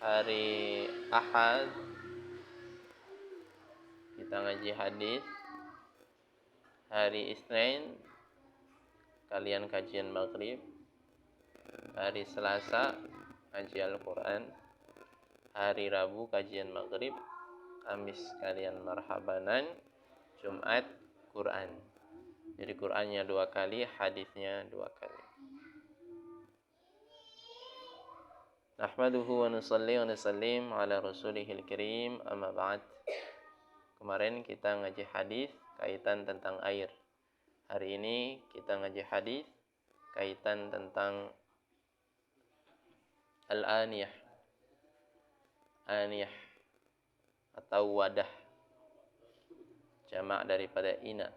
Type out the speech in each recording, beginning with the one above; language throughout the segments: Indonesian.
Hari Ahad kita ngaji hadis. Hari Isnin kalian kajian maghrib. Hari Selasa ngaji Al-Quran. Hari Rabu kajian maghrib. Kamis kalian marhabanan. Jumat Quran. Jadi Qurannya 2 kali, hadisnya 2 kali. Nahmaduhu wa nusalli wa nusallim ala rasulihil karim, amma ba'd. Kemarin kita ngaji hadis kaitan tentang air. Hari ini kita ngaji hadis kaitan tentang al-aniyah. Aniyah atau wadah. Jamak daripada ina.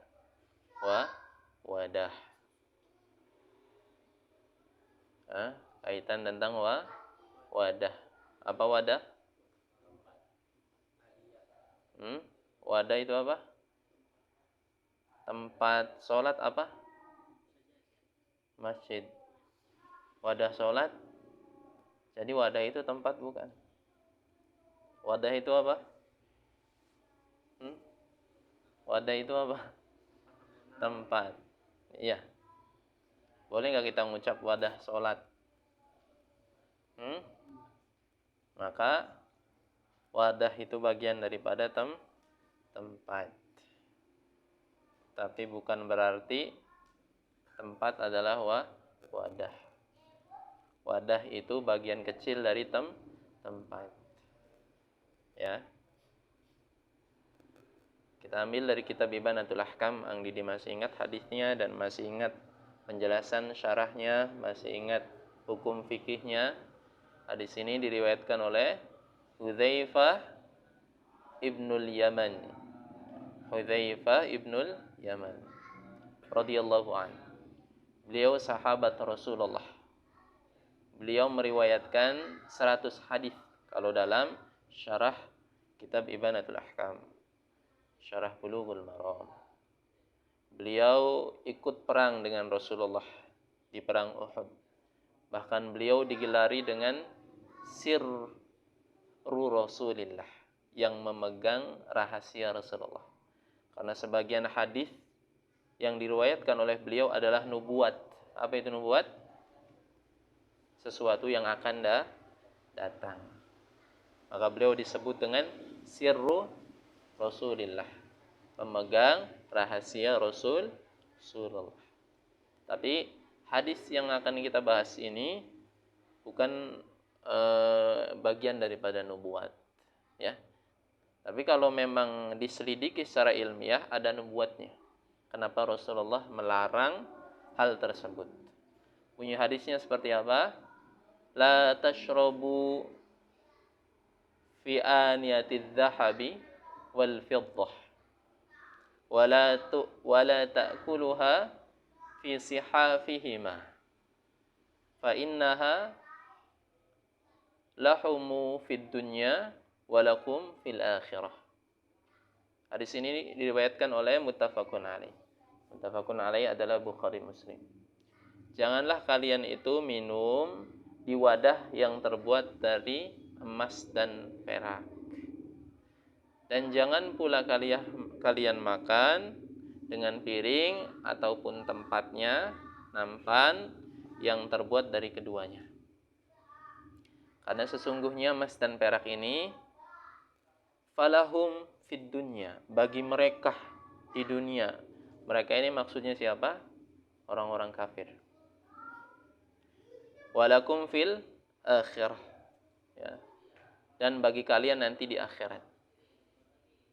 Wadah. Kaitan tentang wadah. Apa wadah? Wadah itu apa? Tempat sholat apa? Masjid. Wadah sholat. Jadi wadah itu tempat bukan? Wadah itu apa? Wadah itu apa? Tempat. Iya. Boleh nggak kita mengucap wadah sholat? Maka wadah itu bagian daripada tempat. Tapi bukan berarti tempat adalah wadah. Wadah itu bagian kecil dari tempat. Ya. Kita ambil dari kitab Ibanatul Ahkam. Ang Didi masih ingat hadisnya dan masih ingat penjelasan syarahnya, masih ingat hukum fikihnya. Hadis ini diriwayatkan oleh Hudzaifah ibnul Yaman. Hudzaifah ibnul Yaman radhiyallahu anhu. Beliau sahabat Rasulullah. Beliau meriwayatkan 100 hadis kalau dalam syarah kitab Ibanatul Ahkam, syarah Bulughul Maram. Beliau ikut perang dengan Rasulullah di perang Uhud. Bahkan beliau digelari dengan sirru Rasulillah, yang memegang rahasia Rasulullah. Karena sebagian hadis yang diriwayatkan oleh beliau adalah nubuat. Apa itu nubuat? Sesuatu yang akan datang. Maka beliau disebut dengan sirru Rasulillah, pemegang rahasia Rasulullah. Tapi hadis yang akan kita bahas ini bukan bagian daripada nubuat, ya. Tapi kalau memang diselidiki secara ilmiah ada nubuatnya. Kenapa Rasulullah melarang hal tersebut? Bunyi hadisnya seperti apa? La tashrabu fi aniyatiz zahabi wal fiddah wala ta'kuluha fi sihafihima fa innaha lahumu fid dunya walakum fil akhirah. Hadis ini diriwayatkan oleh muttafaqun alaih. Muttafaqun alaih adalah Bukhari Muslim. Janganlah kalian itu minum di wadah yang terbuat dari emas dan perak. Dan jangan pula kalian makan dengan piring ataupun tempatnya, nampan yang terbuat dari keduanya. Karena sesungguhnya emas dan perak ini falahum fid dunya, bagi mereka di dunia. Mereka ini maksudnya siapa? Orang-orang kafir. Walakum fil akhirah, ya. Dan bagi kalian nanti di akhirat.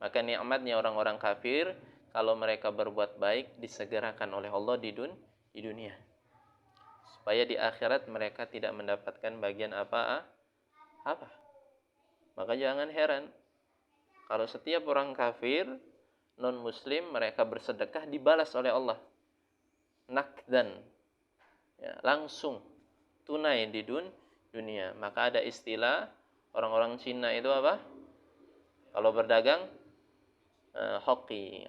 Maka nikmatnya orang-orang kafir, kalau mereka berbuat baik disegerakan oleh Allah di dunia. Supaya di akhirat mereka tidak mendapatkan bagian apa. Maka jangan heran kalau setiap orang kafir, non-muslim, mereka bersedekah dibalas oleh Allah. Nakdan, ya, langsung, tunai di dunia. Maka ada istilah orang-orang Cina itu apa? Kalau berdagang, hoki.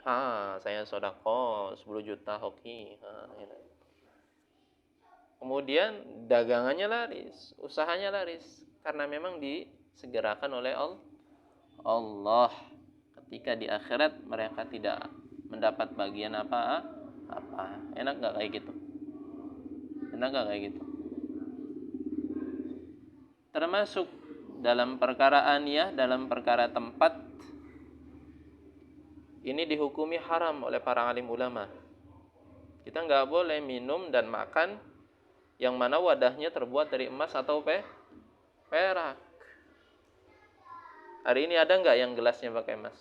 Saya sedekah 10 juta hoki. Gitu. Kemudian dagangannya laris, usahanya laris. Karena memang segerakan oleh Allah. Ketika di akhirat mereka tidak mendapat bagian apa. Enak nggak kayak gitu? Enak nggak kayak gitu? Termasuk dalam perkara aniyah, dalam perkara tempat, ini dihukumi haram oleh para alim ulama. Kita nggak boleh minum dan makan yang mana wadahnya terbuat dari emas atau perak. Hari ini ada nggak yang gelasnya pakai emas?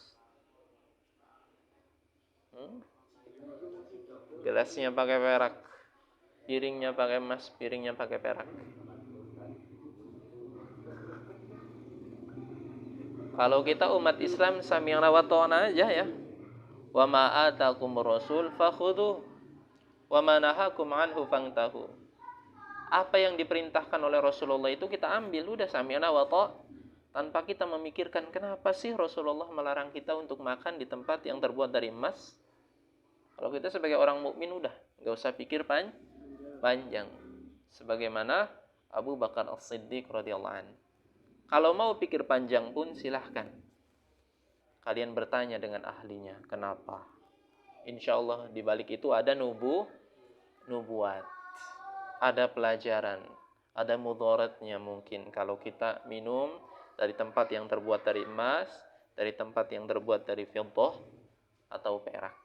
Gelasnya pakai perak, piringnya pakai emas, piringnya pakai perak. Kalau kita umat Islam sami'na wa ta'na aja ya. Wa ma atakumur rasul fakhudhu wa ma nahakum anhu fantahu. Apa yang diperintahkan oleh Rasulullah itu kita ambil, udah sami'na wa ta', tanpa kita memikirkan kenapa sih Rasulullah melarang kita untuk makan di tempat yang terbuat dari emas. Kalau kita sebagai orang mukmin udah nggak usah pikir panjang. Sebagaimana Abu Bakar As-Siddiq radhiyallahu anhu. Kalau mau pikir panjang pun silahkan. Kalian bertanya dengan ahlinya, kenapa? Insya Allah di balik itu ada nubuat, ada pelajaran, ada mudaratnya mungkin kalau kita minum dari tempat yang terbuat dari emas, dari tempat yang terbuat dari fiddah atau perak.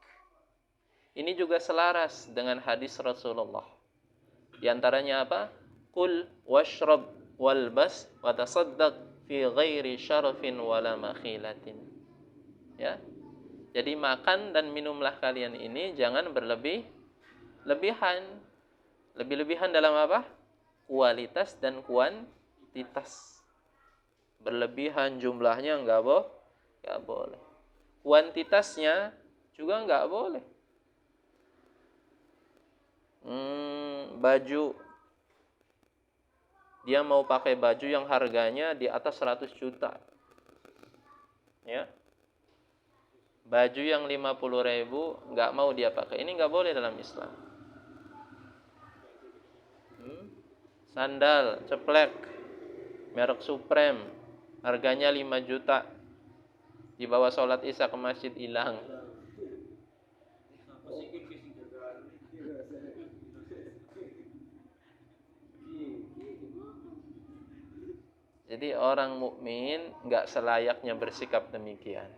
Ini juga selaras dengan hadis Rasulullah. Di antaranya apa? Qul washrab walbas wa tasaddaq fi ghairi syarafin wala makhilatin. Ya. Jadi makan dan minumlah kalian ini jangan berlebihan. Lebih-lebihan dalam apa? Kualitas dan kuantitas. Berlebihan jumlahnya enggak boleh. Kuantitasnya juga enggak boleh. Baju, dia mau pakai baju yang harganya di atas 100 juta ya, baju yang 50.000 nggak mau dia pakai, ini nggak boleh dalam Islam. Sandal ceplek merek Supreme harganya 5 juta, dibawa sholat isya ke masjid hilang. Jadi orang mukmin nggak selayaknya bersikap demikian.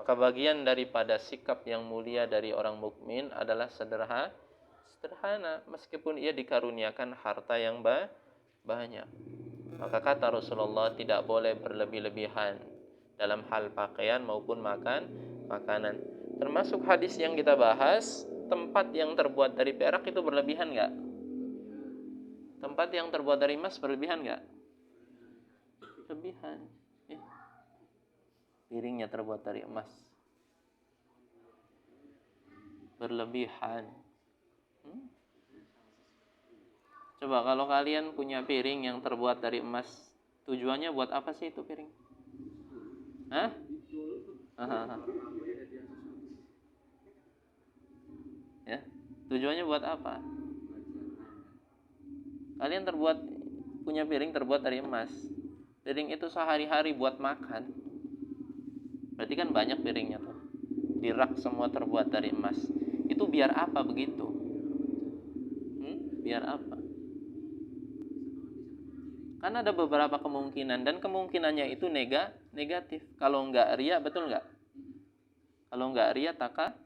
Maka bagian daripada sikap yang mulia dari orang mukmin adalah sederhana, meskipun ia dikaruniakan harta yang banyak. Maka kata Rasulullah tidak boleh berlebih-lebihan dalam hal pakaian maupun makanan. Termasuk hadis yang kita bahas, tempat yang terbuat dari perak itu berlebihan nggak? Tempat yang terbuat dari emas berlebihan nggak? Berlebihan. Piringnya terbuat dari emas, berlebihan. Coba kalau kalian punya piring yang terbuat dari emas, tujuannya buat apa sih itu piring? Ya, tujuannya buat apa? Kalian punya piring terbuat dari emas. Piring itu sehari-hari buat makan. Berarti kan banyak piringnya tuh. Di rak semua terbuat dari emas. Itu biar apa begitu? Biar apa? Kan ada beberapa kemungkinan dan kemungkinannya itu negatif. Kalau enggak riya, betul enggak? Kalau enggak riya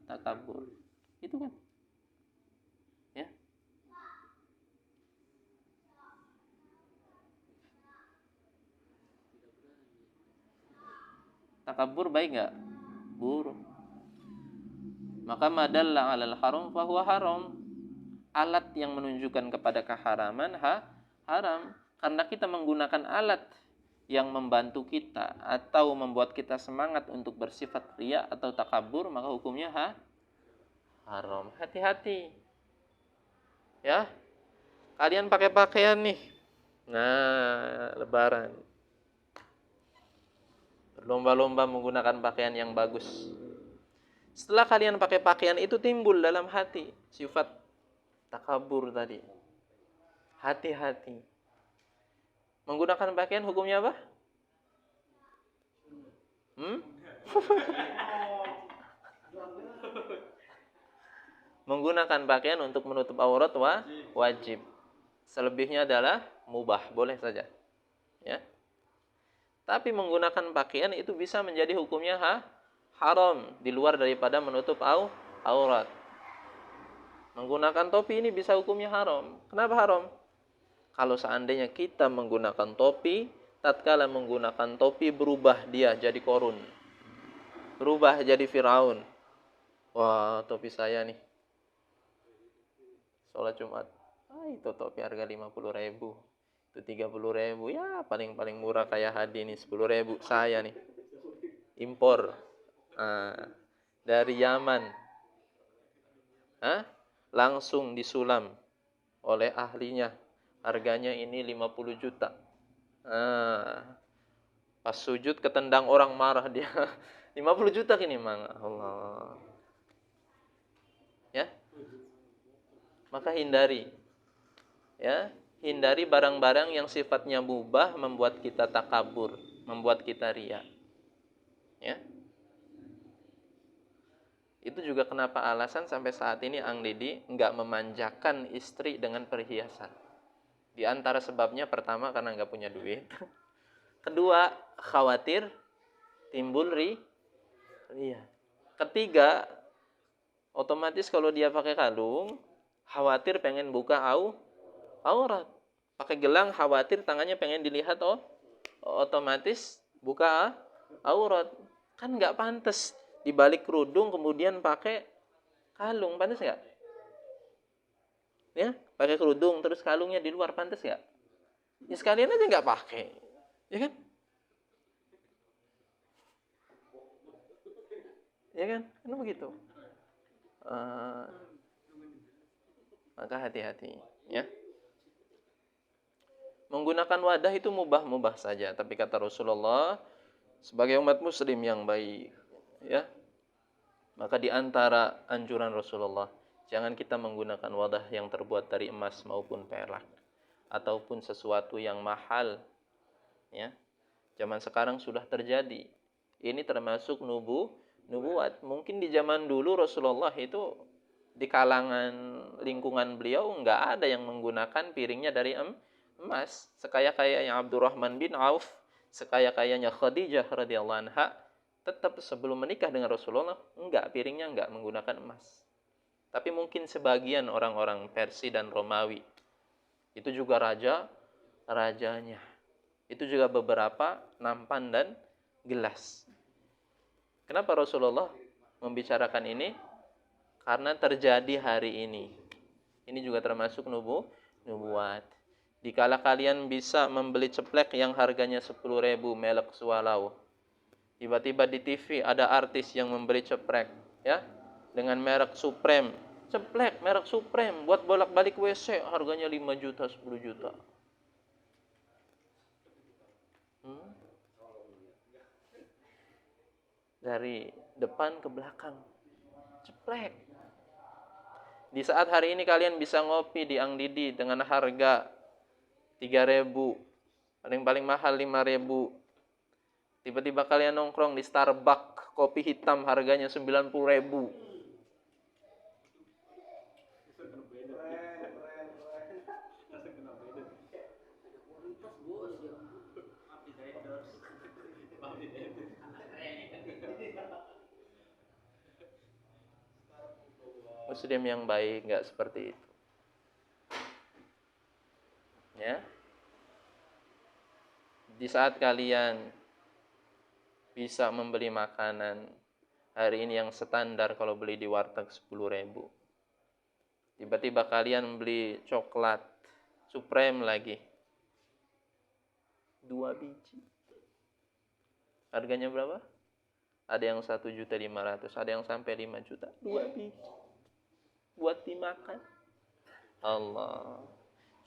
takabur. Itu kan. Ya. Takabur baik enggak? Buruk. Maka madalla 'alal haram fahuwa haram. Alat yang menunjukkan kepada keharaman haram. Karena kita menggunakan alat yang membantu kita atau membuat kita semangat untuk bersifat riya atau takabur, maka hukumnya haram. Hati-hati. Ya. Kalian pakai pakaian nih. Nah, lebaran. Berlomba-lomba menggunakan pakaian yang bagus. Setelah kalian pakai pakaian itu timbul dalam hati sifat takabur tadi. Hati-hati. Menggunakan pakaian hukumnya apa? Hmm? Menggunakan pakaian untuk menutup aurat wajib. Selebihnya adalah mubah, boleh saja. Ya. Tapi menggunakan pakaian itu bisa menjadi hukumnya haram di luar daripada menutup aurat. Menggunakan topi ini bisa hukumnya haram. Kenapa haram? Kalau seandainya kita menggunakan topi, tatkala menggunakan topi berubah dia jadi korun. Berubah jadi Firaun. Wah, topi saya nih. Sholat Jumat. Itu topi harga 50.000. Itu 30.000. Ya, paling murah kayak Hadi nih 10.000. Saya nih. Impor. Dari Yaman. Langsung disulam oleh ahlinya. Harganya ini 50 juta. Pas sujud ketendang orang marah dia. 50 juta gini, Mang. Allah. Ya. Maka hindari. Ya, hindari barang-barang yang sifatnya mubah membuat kita takabur, membuat kita riya. Ya. Itu juga kenapa alasan sampai saat ini Ang Didi enggak memanjakan istri dengan perhiasan. Di antara sebabnya pertama karena enggak punya duit. Kedua, khawatir timbul riya. Ketiga, otomatis kalau dia pakai kalung, khawatir pengen buka aurat. Pakai gelang khawatir tangannya pengen dilihat, otomatis buka aurat. Kan nggak pantas dibalik kerudung kemudian pakai kalung, pantas nggak? Ya, pakai kerudung terus kalungnya di luar, pantas nggak? Ya sekalian aja nggak pakai, ya kan? Ya kan? Kan begitu. Maka hati-hati, ya. Menggunakan wadah itu mubah-mubah saja, tapi kata Rasulullah, sebagai umat muslim yang baik, ya, maka di antara anjuran Rasulullah, jangan kita menggunakan wadah yang terbuat dari emas maupun perak ataupun sesuatu yang mahal, ya. Zaman sekarang sudah terjadi. Ini termasuk nubuat. Mungkin di zaman dulu Rasulullah itu di kalangan lingkungan beliau enggak ada yang menggunakan piringnya dari emas. Sekaya-kayanya Abdurrahman bin Auf, sekaya-kayanya Khadijah radhiyallahu anha, tetap sebelum menikah dengan Rasulullah, piringnya enggak menggunakan emas. Tapi mungkin sebagian orang-orang Persia dan Romawi, itu juga rajanya. Itu juga beberapa nampan dan gelas. Kenapa Rasulullah membicarakan ini? Karena terjadi hari ini. Ini juga termasuk nubuat. Dikala kalian bisa membeli ceplek yang harganya 10.000 merek Swallow. Tiba-tiba di TV ada artis yang membeli ceplek, ya, dengan merek Supreme. Ceplek merek Supreme buat bolak-balik WC harganya 5 juta, 10 juta. Dari depan ke belakang. Ceplek. Di saat hari ini kalian bisa ngopi di Ang Didi dengan harga 3.000, paling mahal 5.000. Tiba-tiba kalian nongkrong di Starbucks, kopi hitam harganya 90.000. Muslim yang baik nggak seperti itu. Ya. Di saat kalian bisa membeli makanan hari ini yang standar kalau beli di warteg 10.000. Tiba-tiba kalian beli coklat Supreme lagi 2 biji. Harganya berapa? Ada yang 1.500.000, ada yang sampai 5 juta. 2 biji. Buat dimakan. Allah.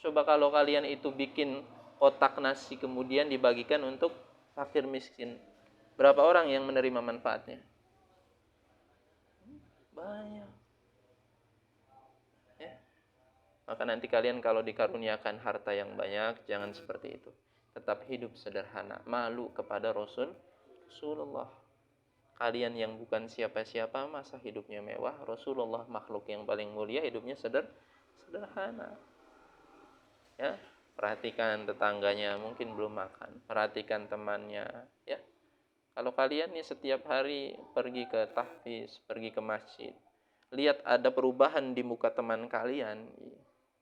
Coba kalau kalian itu bikin kotak nasi kemudian dibagikan untuk fakir miskin. Berapa orang yang menerima manfaatnya? Banyak. Ya. Maka nanti kalian kalau dikaruniakan harta yang banyak, jangan seperti itu. Tetap hidup sederhana, malu kepada Rasulullah. Kalian yang bukan siapa-siapa masa hidupnya mewah? Rasulullah makhluk yang paling mulia hidupnya sederhana. Ya, perhatikan tetangganya mungkin belum makan, perhatikan temannya, ya. Kalau kalian nih setiap hari pergi ke tahfiz, pergi ke masjid, lihat ada perubahan di muka teman kalian,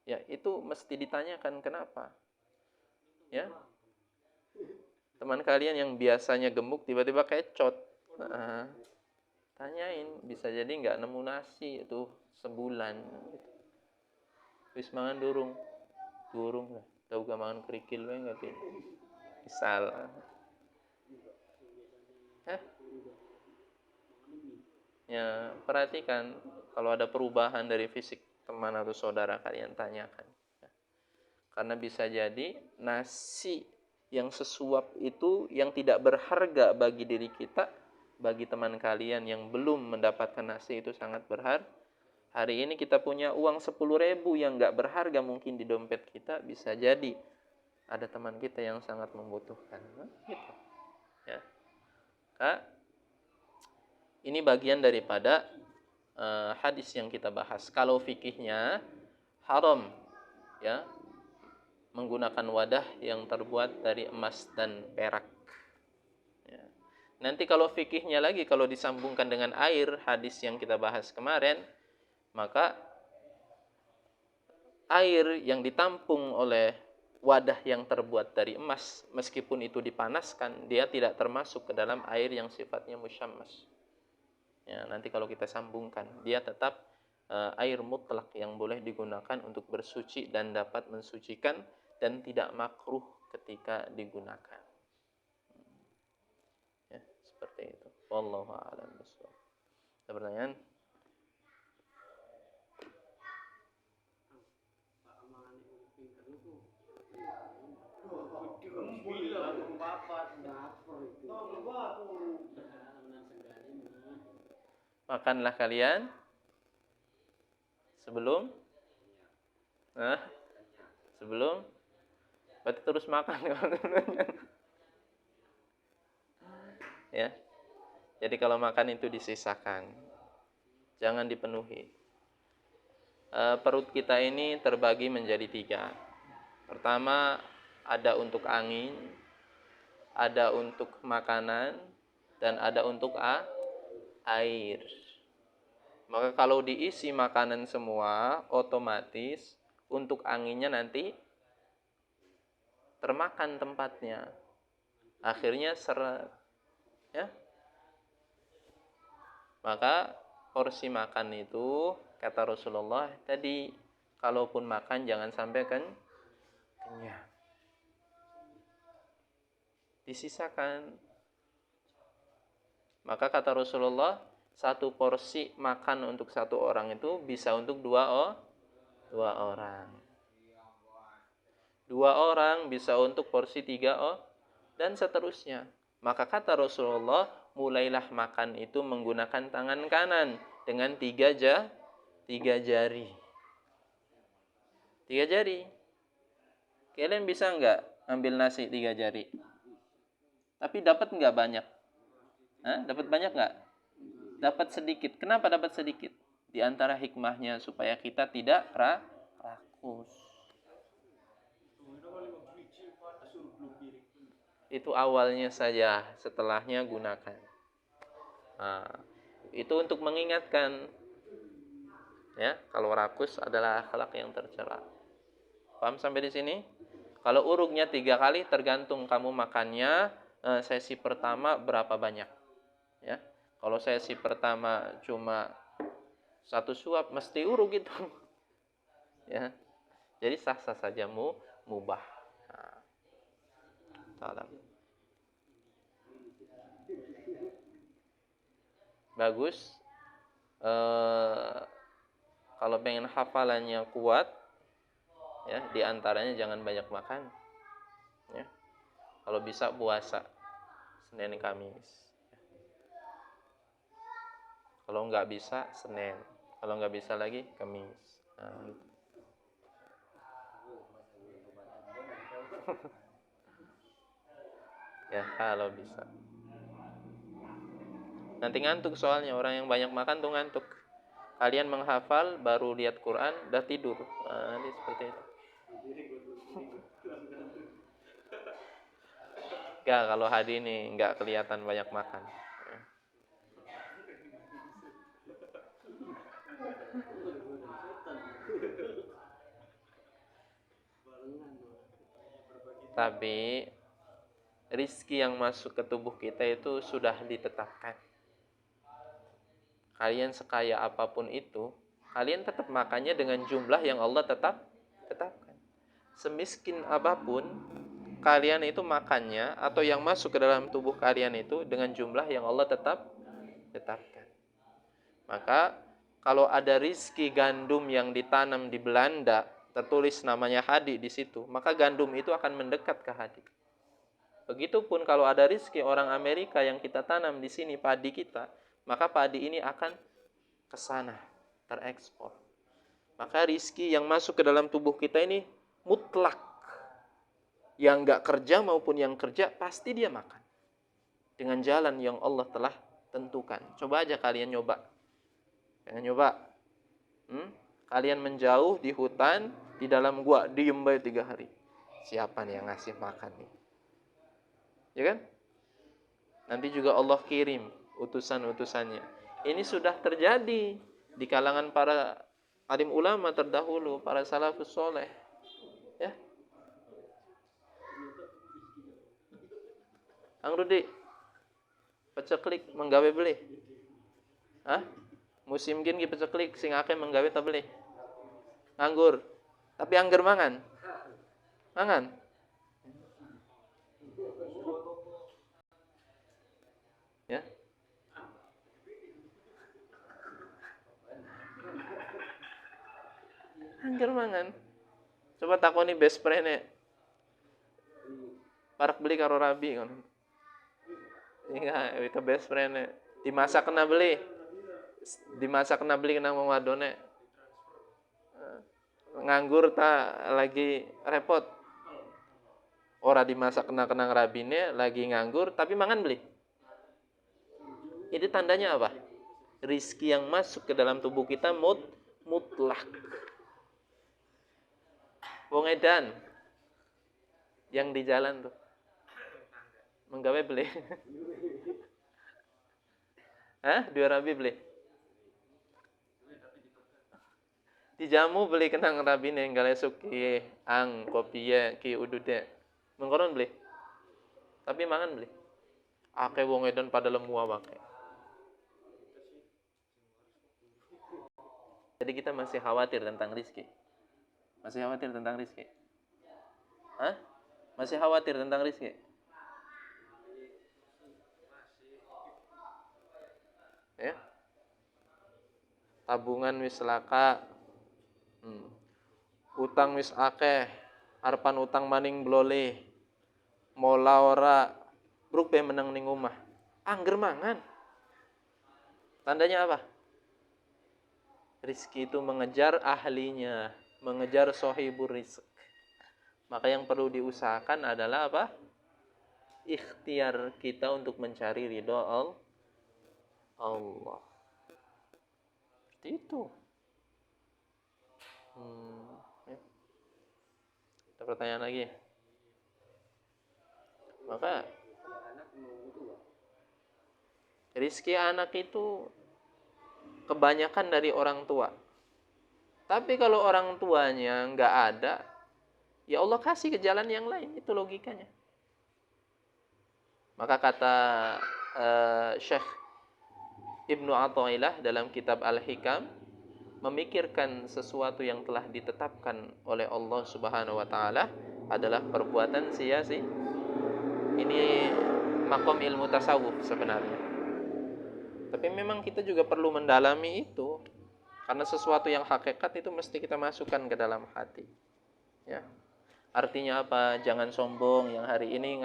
ya itu mesti ditanyakan kenapa. Ya, teman kalian yang biasanya gemuk tiba-tiba kecot. Nah, tanyain, bisa jadi nggak nemu nasi itu sebulan. Wis mangan durung lah. Tahu gak mangan kerikil wae nggak sih? Misal. Hah? Ya, perhatikan kalau ada perubahan dari fisik teman atau saudara kalian tanyakan. Karena bisa jadi nasi yang sesuap itu yang tidak berharga bagi diri kita, bagi teman kalian yang belum mendapatkan nasi itu sangat berharga. Hari ini kita punya uang 10.000 yang gak berharga mungkin di dompet kita, bisa jadi ada teman kita yang sangat membutuhkan. Gitu. Ya. Kak, ini bagian daripada hadis yang kita bahas. Kalau fikihnya haram, ya, menggunakan wadah yang terbuat dari emas dan perak. Ya. Nanti kalau fikihnya lagi, kalau disambungkan dengan air, hadis yang kita bahas kemarin, maka air yang ditampung oleh wadah yang terbuat dari emas, meskipun itu dipanaskan, dia tidak termasuk ke dalam air yang sifatnya musyammas. Ya, nanti kalau kita sambungkan, dia tetap air mutlak yang boleh digunakan untuk bersuci dan dapat mensucikan dan tidak makruh ketika digunakan. Ya, seperti itu. Wallahu a'lam bishawab. Ada pertanyaan? Makanlah kalian sebelum sebelum berarti terus makan. Ya. Jadi kalau makan itu disisakan, jangan dipenuhi. Perut kita ini terbagi menjadi 3. Pertama, ada untuk angin, ada untuk makanan, dan ada untuk air. Maka kalau diisi makanan semua, otomatis untuk anginnya nanti termakan tempatnya. Akhirnya seret. Ya. Maka porsi makan itu, kata Rasulullah tadi, kalaupun makan jangan sampai kenyang. Disisakan. Maka kata Rasulullah, 1 porsi makan untuk 1 orang itu bisa untuk 2 orang. 2 orang bisa untuk porsi 3 dan seterusnya. Maka kata Rasulullah, mulailah makan itu menggunakan tangan kanan dengan 3 jari. 3 jari. Kalian bisa enggak ambil nasi 3 jari? Tapi dapat enggak banyak? Dapat banyak enggak? Dapat sedikit. Kenapa dapat sedikit? Di antara hikmahnya supaya kita tidak rakus. Itu awalnya saja, setelahnya gunakan. Itu untuk mengingatkan, ya, kalau rakus adalah akhlak yang tercela. Paham sampai di sini? Kalau uruknya 3 kali tergantung kamu makannya sesi pertama berapa banyak. Ya. Kalau sesi pertama cuma 1 suap mesti uruk itu. Ya. Jadi sah-sah saja mubah. Salam. Bagus. Kalau pengen hafalannya kuat, ya, diantaranya jangan banyak makan. Ya. Kalau bisa puasa Senin Kamis. Kalau nggak bisa Senin. Kalau nggak bisa lagi Kamis. Gitu. Ya, kalau bisa. Nanti ngantuk soalnya, orang yang banyak makan tuh ngantuk. Kalian menghafal baru lihat Quran udah tidur. Nah, ini seperti itu. Enggak, kalau Hadi ini enggak kelihatan banyak makan. Tapi rizki yang masuk ke tubuh kita itu sudah ditetapkan. Kalian sekaya apapun itu, kalian tetap makannya dengan jumlah yang Allah tetapkan. Semiskin apapun, kalian itu makannya atau yang masuk ke dalam tubuh kalian itu dengan jumlah yang Allah tetapkan. Maka kalau ada rizki gandum yang ditanam di Belanda, tertulis namanya Hadi di situ, maka gandum itu akan mendekat ke Hadi. Begitupun kalau ada rizki orang Amerika yang kita tanam di sini padi kita, maka padi ini akan ke sana, terekspor. Maka rizki yang masuk ke dalam tubuh kita ini mutlak. Yang nggak kerja maupun yang kerja pasti dia makan dengan jalan yang Allah telah tentukan. Coba aja kalian nyoba. Kalian menjauh di hutan, di dalam gua, diem bae 3 hari. Siapa nih yang ngasih makan nih? Ya kan? Nanti juga Allah kirim utusan-utusannya. Ini sudah terjadi di kalangan para alim ulama terdahulu, para salafus soleh. Ya. Ang Rudi, peceklik menggawe beli. Hah? Musim gin ki peceklik sing akeh menggawe ta beli. Anggur. Tapi anggur mangan. Mangan. Ya. Anggur mangan. Coba takoni best friend parak beli karo rabi kan. Iya, itu best friend dimasak kena beli. Dimasak kena beli kena wong wadone. Nganggur tak lagi repot. Ora dimasak kena rabine lagi nganggur tapi mangan beli. Itu tandanya apa? Rizki yang masuk ke dalam tubuh kita mutlak. Wong edan yang di jalan tuh menggawe beli. Hah? Dua rabi beli. Dijamu beli kenang rabine galesuk ki ang kopi ya ki udude. Mengkoron beli. Tapi mangan beli. Ake wong edan pada lemu awake. Jadi kita masih khawatir tentang rizki. Masih khawatir tentang rizki. Hah? Masih khawatir tentang rizki? Ya? Tabungan wis laka. Utang wis akeh. Arepan utang maning blole. Mola ora bruk be menang ning omah. Angger mangan. Tandanya apa? Rizki itu mengejar ahlinya, mengejar sohibur rizq. Maka yang perlu diusahakan adalah apa? Ikhtiar kita untuk mencari ridho Allah. Seperti itu. Ada pertanyaan lagi? Maka rizki anak itu kebanyakan dari orang tua. Tapi kalau orang tuanya nggak ada, ya Allah kasih ke jalan yang lain. Itu logikanya. Maka kata Syekh Ibnu Athaillah dalam kitab Al-Hikam, memikirkan sesuatu yang telah ditetapkan oleh Allah Subhanahu wa taala adalah perbuatan sia-sia. Ini makom ilmu tasawuf sebenarnya. Tapi memang kita juga perlu mendalami itu. Karena sesuatu yang hakikat itu mesti kita masukkan ke dalam hati. Ya. Artinya apa? Jangan sombong yang hari ini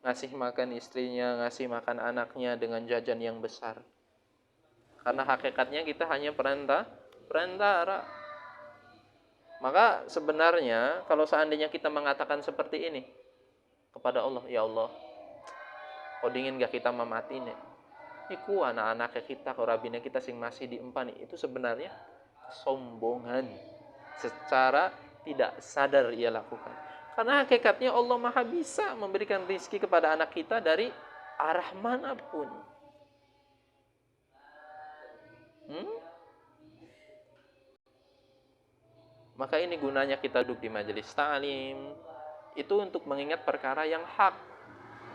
ngasih makan istrinya, ngasih makan anaknya dengan jajan yang besar. Karena hakikatnya kita hanya perantara. Maka sebenarnya kalau seandainya kita mengatakan seperti ini kepada Allah, ya Allah, kau dingin gak kita mati nih? Iku anak-anak kita, korabina kita sing masih diempani, itu sebenarnya kesombongan. Secara tidak sadar ia lakukan. Karena hakikatnya Allah Maha bisa memberikan rizki kepada anak kita dari arah manapun. Maka ini gunanya kita duduk di majelis ta'lim, itu untuk mengingat perkara yang hak.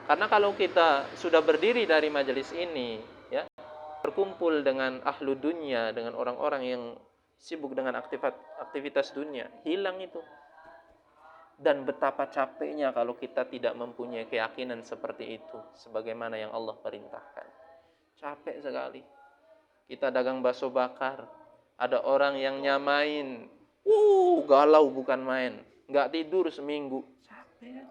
Karena kalau kita sudah berdiri dari majelis ini, ya, berkumpul dengan ahlu dunia, dengan orang-orang yang sibuk dengan aktivitas dunia, hilang itu. Dan betapa capeknya kalau kita tidak mempunyai keyakinan seperti itu, sebagaimana yang Allah perintahkan. Capek sekali. Kita dagang bakso bakar, ada orang yang nyamain, galau bukan main, nggak tidur seminggu, capek.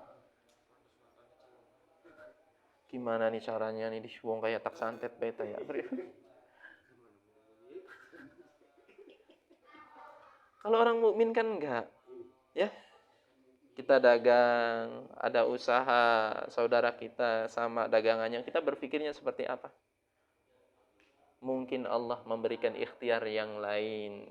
Gimana nih caranya nih, wong kayak tak santet beta ya. Kalau orang mukmin kan enggak, ya. Kita dagang, ada usaha saudara kita sama dagangannya, kita berpikirnya seperti apa? Mungkin Allah memberikan ikhtiar yang lain,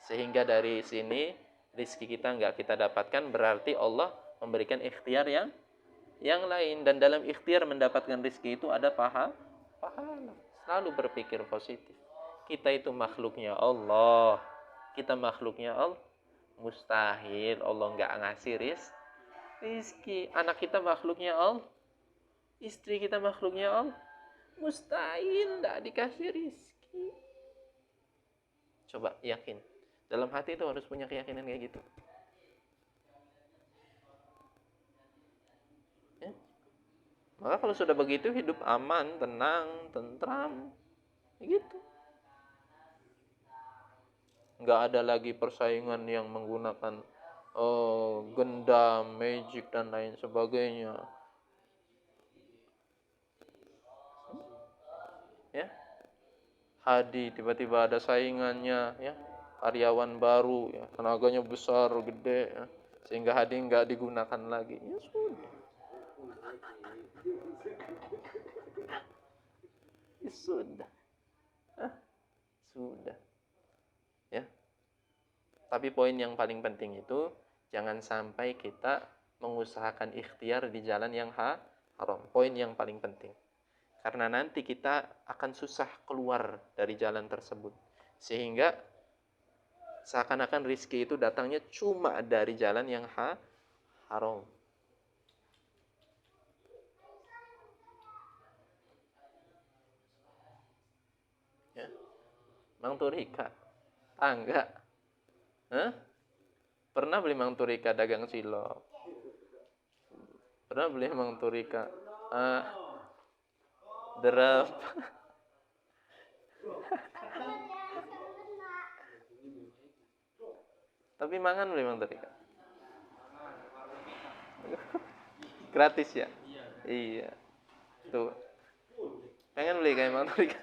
sehingga dari sini rizki kita enggak kita dapatkan, berarti Allah memberikan ikhtiar yang lain. Dan dalam ikhtiar mendapatkan rizki itu ada pahala. Selalu berpikir positif. Kita itu makhluknya Allah, kita makhluknya Allah. Mustahil Allah nggak ngasih rizki. Anak kita makhluknya Allah, istri kita makhluknya Allah, mustahil nggak dikasih rizki. Coba yakin, dalam hati itu harus punya keyakinan kayak gitu, ya? Maka kalau sudah begitu, hidup aman, tenang, tentram, gitu. Nggak ada lagi persaingan yang menggunakan gendam, magic, dan lain sebagainya. Ya, Hadi tiba-tiba ada saingannya, ya, karyawan baru, ya, tenaganya besar, gede, ya, sehingga Hadi nggak digunakan lagi. Ya sudah, sudah, sudah, ya. Tapi poin yang paling penting itu, jangan sampai kita mengusahakan ikhtiar di jalan yang haram. Poin yang paling penting. Karena nanti kita akan susah keluar dari jalan tersebut. Sehingga seakan-akan rizki itu datangnya cuma dari jalan yang haram. Ya. Mang Turika, enggak. Pernah beli Mang Turika dagang cilok? Pernah beli Mang Turika derep? Tapi mangan beli Mang Turika? Gratis ya? Iya. Tuh. Pengen beli kayak Mang Turika?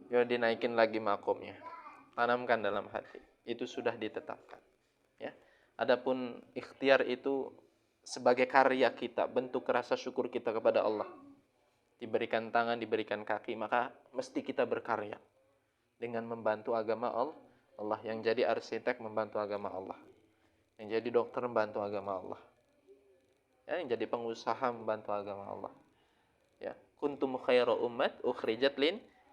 Ya, dinaikin lagi makomnya. Tanamkan dalam hati. Itu sudah ditetapkan. Ya. Adapun ikhtiar itu sebagai karya kita, bentuk rasa syukur kita kepada Allah. Diberikan tangan, diberikan kaki, maka mesti kita berkarya dengan membantu agama Allah. Yang jadi arsitek membantu agama Allah. Yang jadi dokter membantu agama Allah. Ya, yang jadi pengusaha membantu agama Allah. Ya, kuntum khairu ummat ukhrijat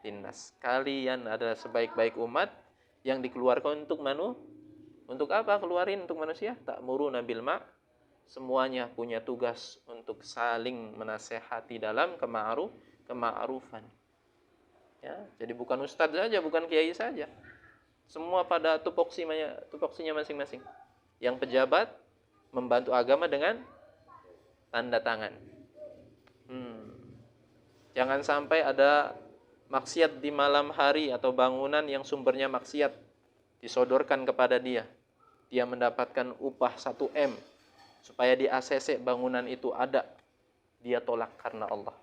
linnas. Kalian adalah sebaik-baik umat yang dikeluarkan untuk apa? Keluarin untuk manusia. Ta'muruna bil ma'. Semuanya punya tugas untuk saling menasehati dalam kema'rufan. Ya, jadi bukan ustadz saja, bukan kiai saja. Semua pada tupoksinya masing-masing. Yang pejabat membantu agama dengan tanda tangan. Jangan sampai ada maksiat di malam hari atau bangunan yang sumbernya maksiat disodorkan kepada dia. Dia mendapatkan upah 1 M supaya di ACC bangunan itu ada. Dia tolak karena Allah.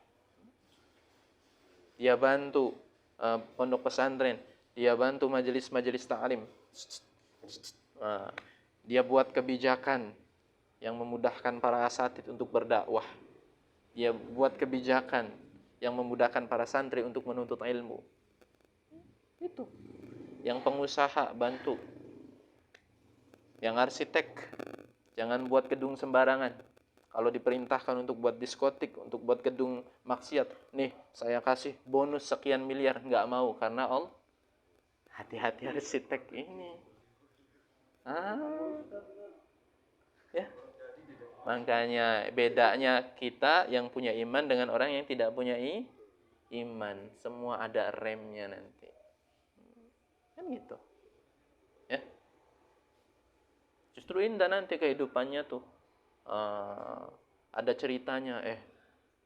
Dia bantu pondok pesantren, dia bantu majelis-majelis ta'lim. Dia buat kebijakan yang memudahkan para asatidz untuk berdakwah. Dia buat kebijakan yang memudahkan para santri untuk menuntut ilmu. Itu. Yang pengusaha bantu. Yang arsitek jangan buat gedung sembarangan. Kalau diperintahkan untuk buat diskotik, untuk buat gedung maksiat, nih saya kasih bonus sekian miliar, nggak mau karena Allah. Hati-hati arsitek ini. Ya. Makanya bedanya kita yang punya iman dengan orang yang tidak punya iman. Semua ada remnya nanti. Kan gitu. Ya. Justru indah nanti kehidupannya tuh. Ada ceritanya,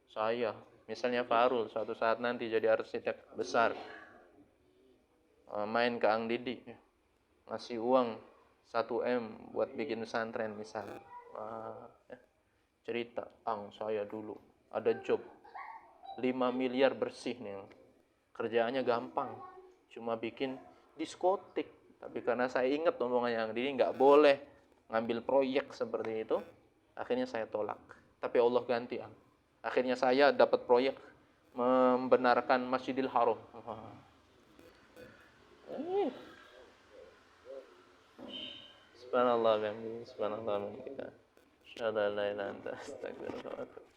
saya misalnya Farul suatu saat nanti jadi arsitek besar, main ke Ang Didi, ngasih uang 1 M buat bikin pesantren misalnya. Ya. Cerita, saya dulu ada job 5 miliar bersih nih, kerjaannya gampang, cuma bikin diskotik, tapi karena saya ingat omongannya Ang Didi nggak boleh ngambil proyek seperti itu, akhirnya saya tolak. Tapi Allah ganti, akhirnya saya dapat proyek membenarkan Masjidil Haram. Subhanallah, subhanallah. Asyhadu an la ilaha illa anta, astaghfiruka wa atubu.